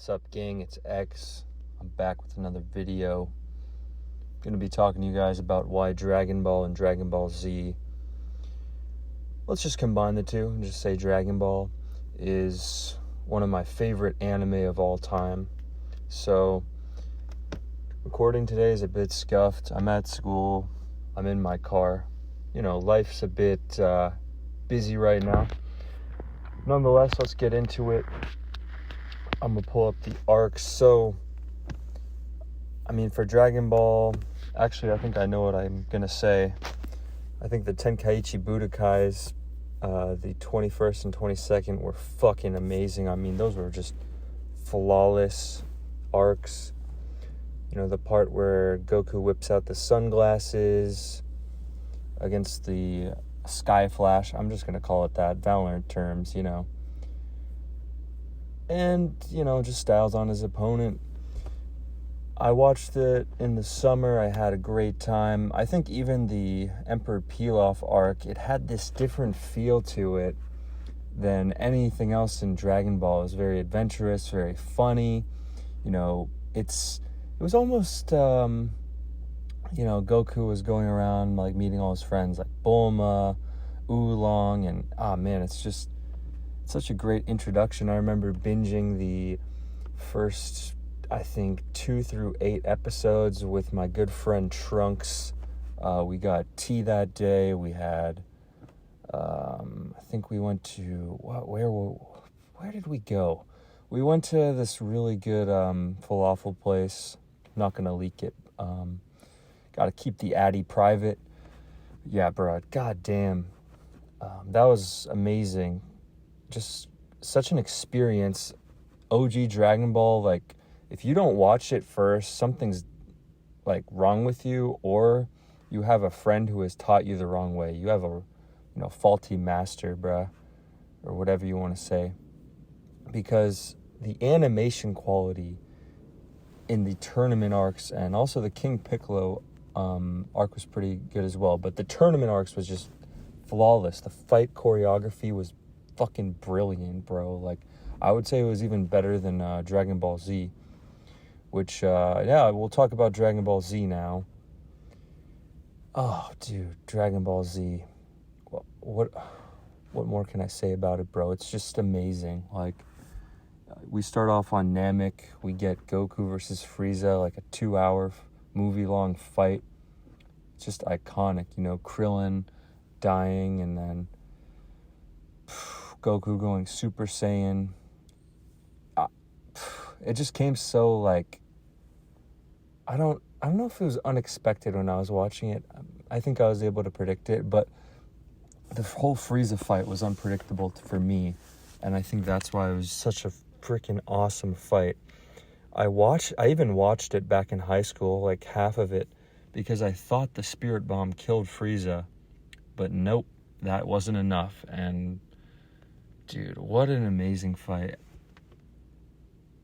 What's up, gang? It's X. I'm back with another video. I'm going to be talking to you guys about why Dragon Ball and Dragon Ball Z, let's just combine the two and just say Dragon Ball is one of my favorite anime of all time. So, recording today is a bit scuffed. I'm at school. I'm in my car. Life's a bit busy right now. Nonetheless, let's get into it. I'm going to pull up the arcs. So, for Dragon Ball, actually, I think I know what I'm going to say. I think the Tenkaichi Budokais, the 21st and 22nd, were fucking amazing. Those were just flawless arcs. The part where Goku whips out the sunglasses against the Sky Flash. I'm just going to call it that. Valorant terms, And, just styles on his opponent. I watched it in the summer. I had a great time. I think even the Emperor Pilaf arc, it had this different feel to it than anything else in Dragon Ball. It was very adventurous, very funny. It was almost, Goku was going around, meeting all his friends, like Bulma, Oolong, and, it's just such a great introduction. I remember binging the first, 2 through 8 episodes with my good friend Trunks. We got tea that day. We had, I think we went to, where did we go? We went to this really good falafel place. I'm not going to leak it. Got to keep the Addy private. Yeah, bro, goddamn. That was amazing. Just such an experience. OG Dragon Ball, if you don't watch it first, something's wrong with you, or you have a friend who has taught you the wrong way. You have a faulty master, bruh, or whatever you want to say. Because the animation quality in the tournament arcs, and also the King Piccolo arc was pretty good as well, but the tournament arcs was just flawless. The fight choreography was fucking brilliant, bro. I would say it was even better than Dragon Ball Z, which we'll talk about Dragon Ball Z now. Oh, dude, Dragon Ball Z. What more can I say about it, bro? It's just amazing. We start off on Namek. We get Goku versus Frieza, a 2-hour movie-long fight. It's just iconic, Krillin dying, and then Goku going Super Saiyan. It just came so, I don't know if it was unexpected when I was watching it. I think I was able to predict it, but the whole Frieza fight was unpredictable for me, and I think that's why it was such a freaking awesome fight. I even watched it back in high school, half of it, because I thought the Spirit Bomb killed Frieza, but nope, that wasn't enough. And dude, what an amazing fight.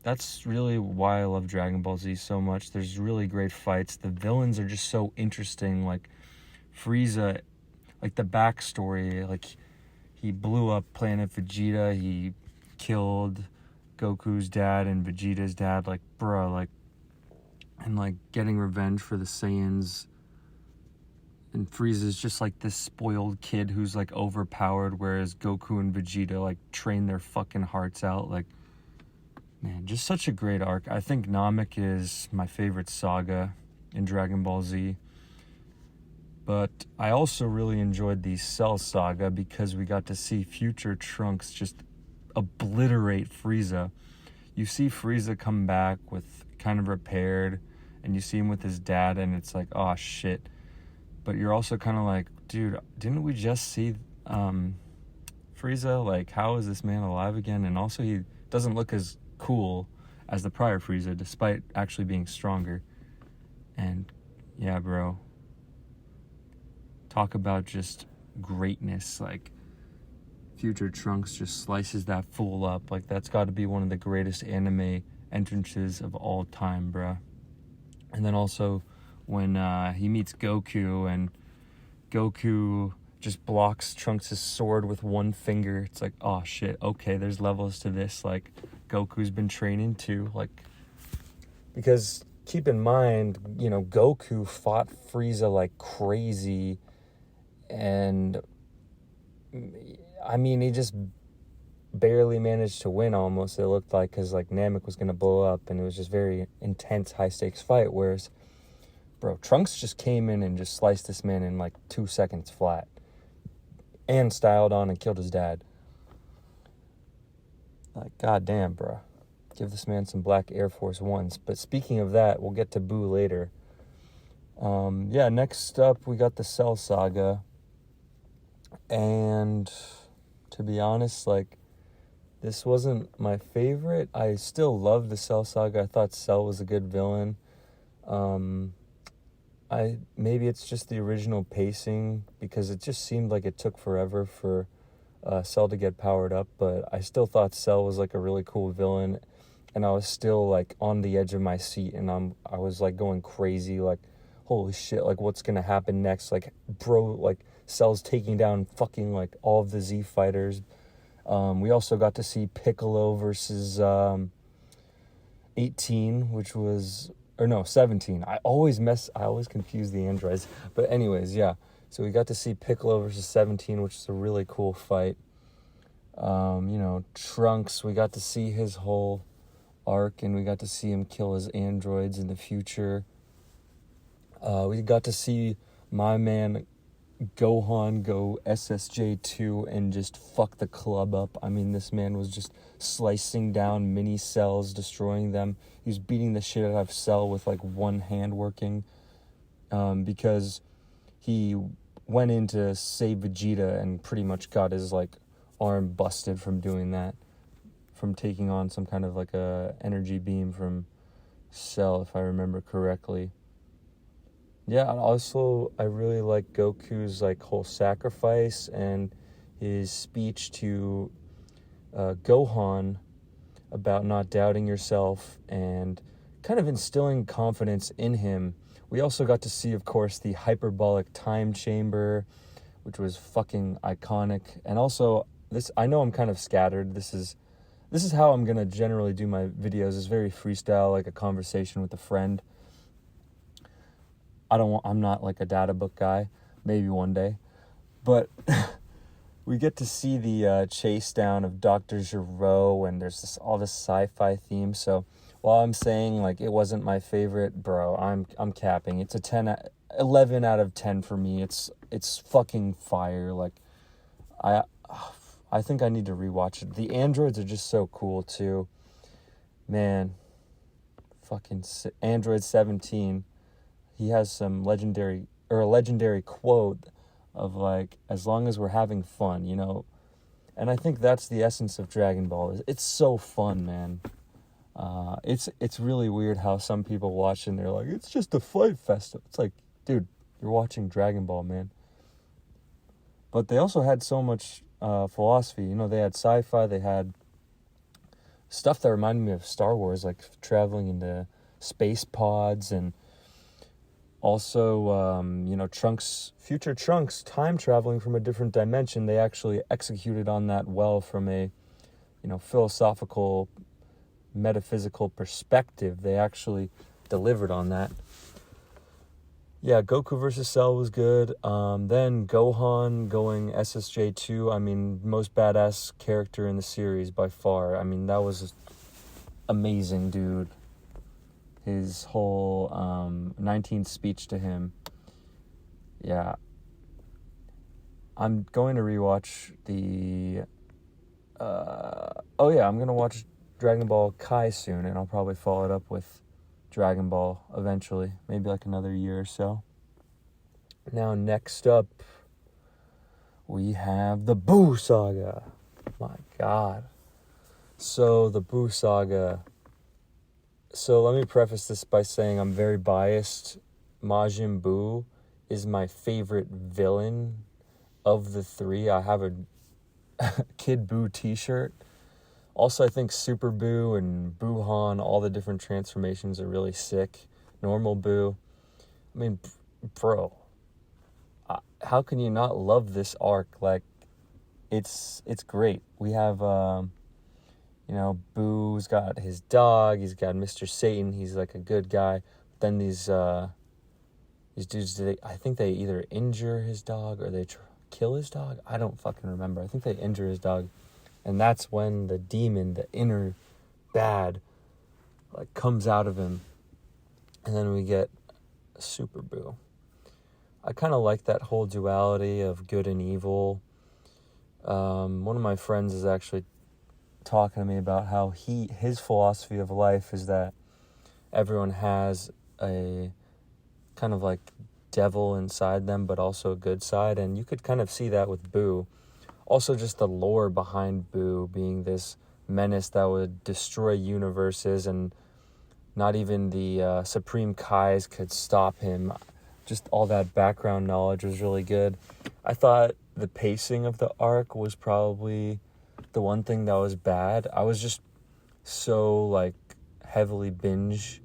That's really why I love Dragon Ball Z so much. There's really great fights. The villains are just so interesting. Frieza, the backstory, he blew up Planet Vegeta. He killed Goku's dad and Vegeta's dad. And getting revenge for the Saiyans. And Frieza's just this spoiled kid who's overpowered, whereas Goku and Vegeta train their fucking hearts out. Man, just such a great arc. I think Namek is my favorite saga in Dragon Ball Z. But I also really enjoyed the Cell saga because we got to see future Trunks just obliterate Frieza. You see Frieza come back with kind of repaired, and you see him with his dad, and it's oh shit. But you're also kind of dude, didn't we just see Frieza? How is this man alive again? And also he doesn't look as cool as the prior Frieza, despite actually being stronger. And yeah, bro, talk about just greatness. Future Trunks just slices that fool up. That's got to be one of the greatest anime entrances of all time, bro. And then also when he meets Goku, and Goku just blocks Trunks' sword with one finger. It's oh shit, okay, there's levels to this. Goku's been training too. Like, because keep in mind, Goku fought Frieza like crazy, and I mean, he just barely managed to win almost, it looked like, because like Namek was going to blow up, and it was just very intense, high-stakes fight, whereas, bro, Trunks just came in and just sliced this man in like 2 seconds flat, and styled on and killed his dad. Like, goddamn, bro. Give this man some black Air Force Ones. But speaking of that, we'll get to Boo later. Next up, we got the Cell Saga. And to be honest, like, this wasn't my favorite. I still love the Cell Saga. I thought Cell was a good villain. Maybe it's just the original pacing, because it just seemed like it took forever for Cell to get powered up, but I still thought Cell was like a really cool villain, and I was still like on the edge of my seat, and I was like going crazy, like, holy shit, like what's gonna happen next? Like, bro, like Cell's taking down fucking like all of the Z fighters. We also got to see Piccolo versus 18, which was, or no, 17. I always confuse the androids. But anyways, yeah. So we got to see Piccolo versus 17, which is a really cool fight. Trunks, we got to see his whole arc, and we got to see him kill his androids in the future. We got to see my man Gohan go SSJ2 and just fuck the club up. I mean, this man was just slicing down mini cells, destroying them. He was beating the shit out of Cell with like one hand working, because he went in to save Vegeta and pretty much got his like arm busted from doing that, from taking on some kind of like a energy beam from Cell, if I remember correctly. Yeah, also, I really like Goku's like whole sacrifice and his speech to Gohan about not doubting yourself and kind of instilling confidence in him. We also got to see, of course, the hyperbolic time chamber, which was fucking iconic. And also, I know I'm kind of scattered. This is how I'm gonna generally do my videos. It's very freestyle, like a conversation with a friend. I'm not like a data book guy, maybe one day, but we get to see the chase down of Dr. Gero, and there's all this sci-fi theme. So while I'm saying like it wasn't my favorite, bro, I'm capping. It's a 11 out of 10 for me. It's fucking fire. Like, I think I need to rewatch it. The androids are just so cool too, man. Fucking Android 17. He has some legendary quote of like, as long as we're having fun, and I think that's the essence of Dragon Ball. It's so fun, man. It's really weird how some people watch and they're like, it's just a fight fest. It's like, dude, you're watching Dragon Ball, man. But they also had so much philosophy. They had sci-fi, they had stuff that reminded me of Star Wars, like traveling into space pods, and also, future Trunks time traveling from a different dimension. They actually executed on that well from a, philosophical, metaphysical perspective. They actually delivered on that. Yeah, Goku versus Cell was good. Then Gohan going SSJ2. I mean, most badass character in the series by far. I mean, that was amazing, dude. His whole 19th speech to him. Yeah. I'm going to rewatch I'm going to watch Dragon Ball Kai soon, and I'll probably follow it up with Dragon Ball eventually. Maybe like another year or so. Now, next up, we have the Boo Saga. My God. So, the Boo Saga. So let me preface this by saying I'm very biased. Majin Buu is my favorite villain of the three. I have a Kid Buu t-shirt. Also, I think Super Buu and Buuhan, all the different transformations are really sick. Normal Buu. I mean, bro, how can you not love this arc? Like, it's great. We have, You know, Boo's got his dog. He's got Mr. Satan. He's like a good guy. Then these dudes, I think they either injure his dog or they kill his dog. I don't fucking remember. I think they injure his dog. And that's when the demon, the inner bad, like comes out of him. And then we get Super Boo. I kind of like that whole duality of good and evil. One of my friends is actually talking to me about how his philosophy of life is that everyone has a kind of like devil inside them, but also a good side, and you could kind of see that with Boo. Also, just the lore behind Boo being this menace that would destroy universes, and not even the Supreme Kais could stop him. Just all that background knowledge was really good. I thought the pacing of the arc was probably the one thing that was bad. I was just so like heavily binge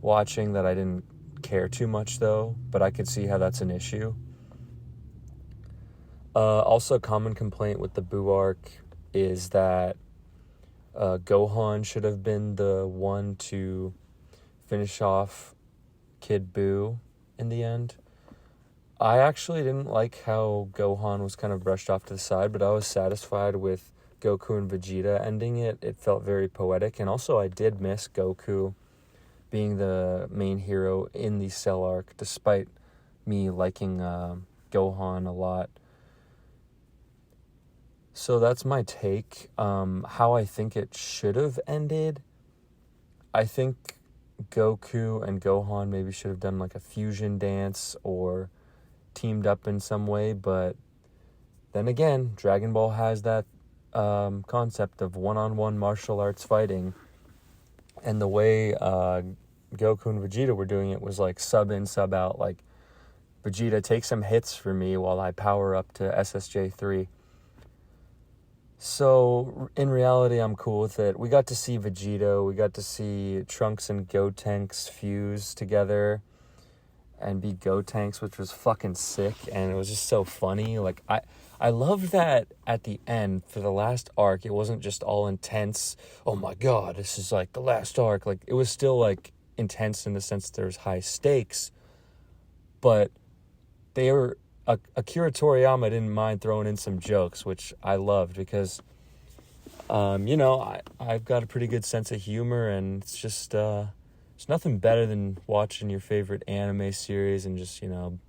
watching that I didn't care too much though, but I could see how that's an issue. Also, a common complaint with the Boo arc is that Gohan should have been the one to finish off Kid Boo in the end. I actually didn't like how Gohan was kind of brushed off to the side, but I was satisfied with Goku and Vegeta ending it. It felt very poetic, and also I did miss Goku being the main hero in the Cell arc, despite me liking Gohan a lot. So that's my take. How I think it should have ended. I think Goku and Gohan maybe should have done like a fusion dance or teamed up in some way, but then again, Dragon Ball has that concept of one-on-one martial arts fighting, and the way Goku and Vegeta were doing it was like sub in, sub out, like Vegeta take some hits for me while I power up to SSJ3. So in reality, I'm cool with it. We got to see Vegeta, we got to see Trunks and Gotenks fuse together and be Gotenks, which was fucking sick, and it was just so funny. Like, I loved that at the end, for the last arc, it wasn't just all intense, oh my god, this is like the last arc. Like, it was still like intense in the sense that there's high stakes, but they were, Akira Toriyama didn't mind throwing in some jokes, which I loved, because, you know, I've got a pretty good sense of humor, and it's just, there's nothing better than watching your favorite anime series and just, you know,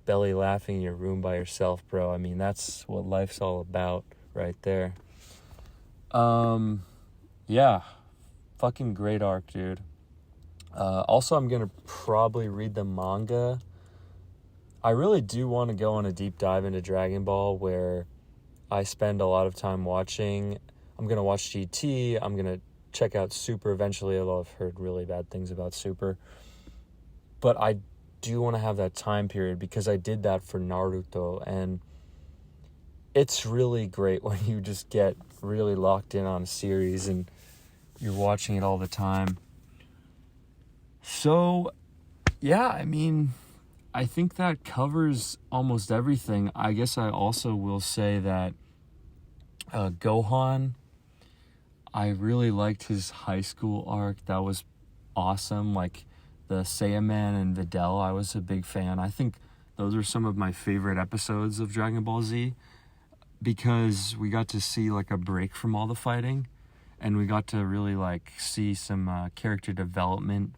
belly laughing in your room by yourself, bro. I mean, that's what life's all about right there. Yeah, fucking great arc, dude. Also, I'm gonna probably read the manga. I really do want to go on a deep dive into Dragon Ball, where I spend a lot of time watching. I'm gonna watch GT. I'm gonna check out Super eventually, although I've heard really bad things about Super. But I do want to have that time period, because I did that for Naruto, and it's really great when you just get really locked in on a series and you're watching it all the time. So, yeah, I mean, I think that covers almost everything. I guess I also will say that Gohan, I really liked his high school arc. That was awesome. Like the Saiyaman and Videl, I was a big fan. I think those are some of my favorite episodes of Dragon Ball Z, because we got to see like a break from all the fighting, and we got to really like see some character development.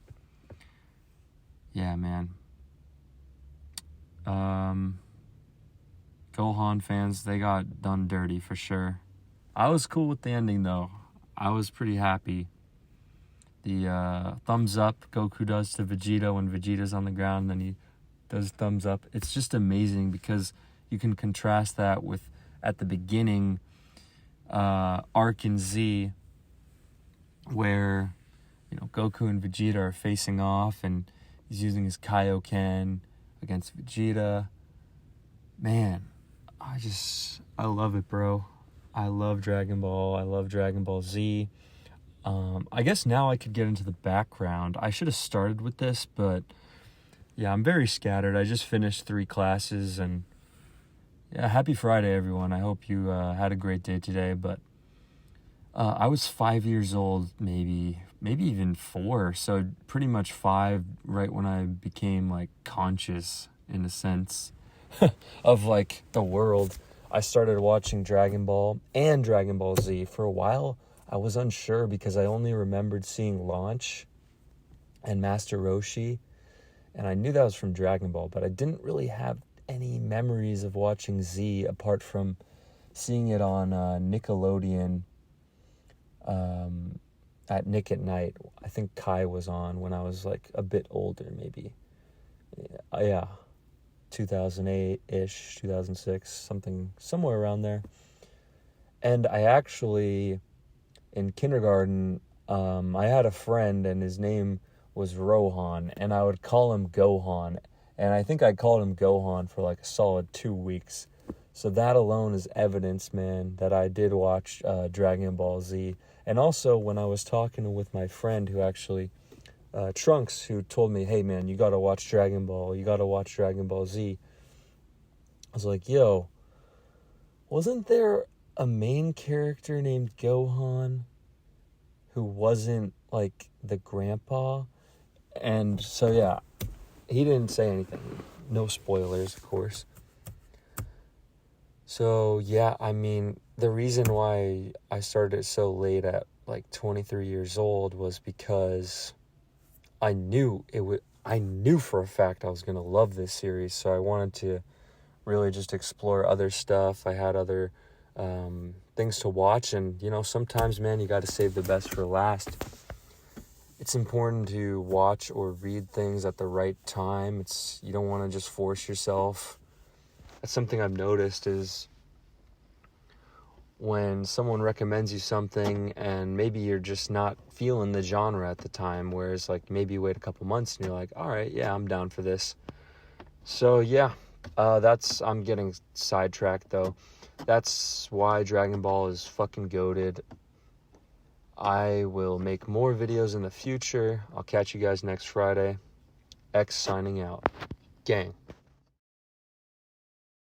Yeah, man. Gohan fans, they got done dirty for sure. I was cool with the ending though. I was pretty happy. The thumbs up Goku does to Vegeta when Vegeta's on the ground, then he does thumbs up. It's just amazing, because you can contrast that with at the beginning arc in Z, where, you know, Goku and Vegeta are facing off and he's using his Kaioken against Vegeta. Man, I love it, bro. I love Dragon Ball. I love Dragon Ball Z. I guess now I could get into the background. I should have started with this, but yeah, I'm very scattered. I just finished 3 classes, and yeah, happy Friday, everyone. I hope you had a great day today, but I was 5 years old, maybe even 4. So pretty much 5, right when I became like conscious in a sense of like the world. I started watching Dragon Ball and Dragon Ball Z. For a while, I was unsure because I only remembered seeing Launch and Master Roshi, and I knew that was from Dragon Ball, but I didn't really have any memories of watching Z apart from seeing it on Nickelodeon at Nick at Night. I think Kai was on when I was like a bit older, maybe. Yeah, 2008-ish, 2006, somewhere around there. And I actually, in kindergarten, I had a friend and his name was Rohan, and I would call him Gohan. And I think I called him Gohan for like a solid 2 weeks. So that alone is evidence, man, that I did watch Dragon Ball Z. And also when I was talking with my friend who actually, Trunks, who told me, hey man, you gotta watch Dragon Ball, you gotta watch Dragon Ball Z. I was like, yo, wasn't there a main character named Gohan who wasn't like the grandpa? And so yeah, he didn't say anything. No spoilers, of course. So yeah, I mean, the reason why I started so late at like 23 years old was because I knew for a fact I was going to love this series. So I wanted to really just explore other stuff. I had other things to watch, and you know, sometimes, man, you got to save the best for last. It's important to watch or read things at the right time. You don't want to just force yourself. That's something I've noticed is when someone recommends you something and maybe you're just not feeling the genre at the time, whereas like maybe you wait a couple months and you're like, all right, yeah, I'm down for this. So yeah, I'm getting sidetracked though. That's why Dragon Ball is fucking goated. I will make more videos in the future. I'll catch you guys next Friday. X signing out. Gang.